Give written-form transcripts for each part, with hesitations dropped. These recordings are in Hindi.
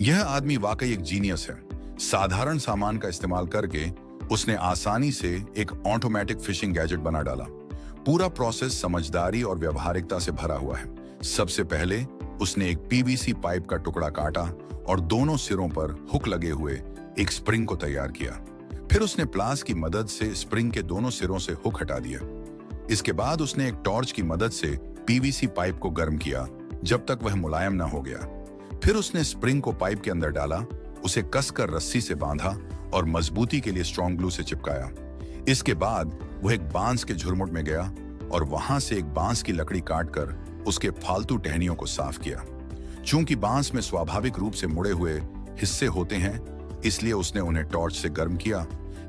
यह आदमी वाकई एक जीनियस है। साधारण सामान का इस्तेमाल करके उसने आसानी से एक ऑटोमेटिक फिशिंग गैजेट बना डाला। पूरा प्रोसेस समझदारी और व्यावहारिकता से भरा हुआ है। सबसे पहले उसने एक पीवीसी पाइप का टुकड़ा काटा और दोनों सिरों पर हुक लगे हुए एक स्प्रिंग को तैयार किया। फिर उसने प्लास की मदद से स्प्रिंग के दोनों सिरों से हुक हटा दिया। इसके बाद उसने एक टॉर्च की मदद से पीवीसी पाइप को गर्म किया जब तक वह मुलायम न हो गया। फिर उसने स्प्रिंग को पाइप के अंदर डाला, उसे कसकर रस्सी से बांधा और मजबूती के लिए स्ट्रॉन्ग ग्लू से चिपकाया। इसके बाद वह एक बांस के झुरमुट में गया और वहां से एक बांस की लकड़ी काटकर उसके फालतू टहनियों को साफ किया। चूंकि बांस में स्वाभाविक रूप से मुड़े हुए हिस्से होते हैं, इसलिए उसने उन्हें टॉर्च से गर्म किया,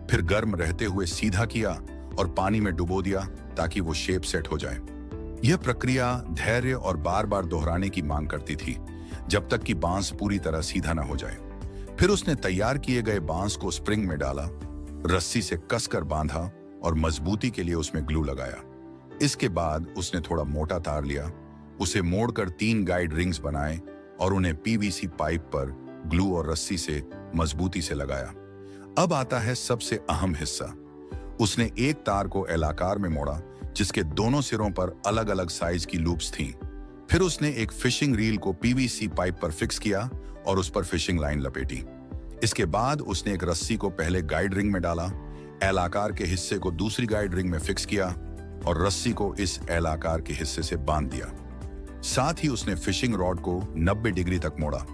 फिर गर्म रहते हुए सीधा किया और पानी में डुबो दिया ताकि वो शेप सेट हो जाए। यह प्रक्रिया धैर्य और बार बार दोहराने की मांग करती थी जब तक कि बांस पूरी तरह सीधा ना हो जाए। फिर उसने तैयार किए गए बांस को स्प्रिंग में डाला, रस्सी से कसकर बांधा और मजबूती के लिए उसमें ग्लू लगाया। इसके बाद उसने थोड़ा मोटा तार लिया, उसे मोड़कर 3 गाइड रिंग्स बनाए और उन्हें पीवीसी पाइप पर ग्लू और रस्सी से मजबूती से लगाया। अब आता है सबसे अहम हिस्सा। उसने एक तार को एल आकार में मोड़ा जिसके दोनों सिरों पर अलग अलग साइज की लूप्स थीं। फिर उसने एक फिशिंग रील को पीवीसी पाइप पर फिक्स किया और उस पर फिशिंग लाइन लपेटी। इसके बाद उसने एक रस्सी को पहले गाइड रिंग में डाला, एल आकार के हिस्से को दूसरी गाइड रिंग में फिक्स किया और रस्सी को इस एल आकार के हिस्से से बांध दिया। साथ ही उसने फिशिंग रॉड को 90 डिग्री तक मोड़ा।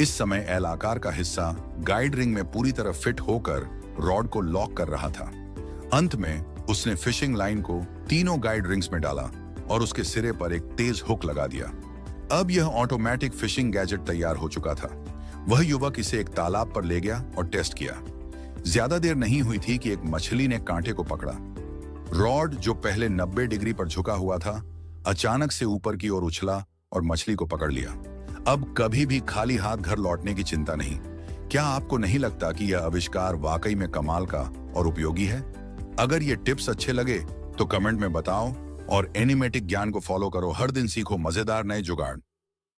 इस समय एल आकार का हिस्सा गाइड रिंग में पूरी तरह फिट होकर रॉड को लॉक कर रहा था। अंत में उसने फिशिंग लाइन को तीनों गाइड रिंग्स में डाला और उसके सिरे पर एक तेज हुक लगा दिया। अब यह ऑटोमेटिक फिशिंग गैजेट तैयार हो चुका था। वह युवक इसे एक तालाब पर ले गया और टेस्ट किया। ज्यादा देर नहीं हुई थी कि एक मछली ने कांटे को पकड़ा। रॉड जो पहले 90 डिग्री पर झुका हुआ था, अचानक से ऊपर की ओर उछला और मछली को पकड़ लिया। अब कभी भी खाली हाथ घर लौटने की चिंता नहीं। क्या आपको नहीं लगता कि यह आविष्कार वाकई में कमाल का और उपयोगी है? अगर ये टिप्स अच्छे लगे तो कमेंट में बताओ और एनिमेटिक ज्ञान को फॉलो करो। हर दिन सीखो मजेदार नए जुगाड़।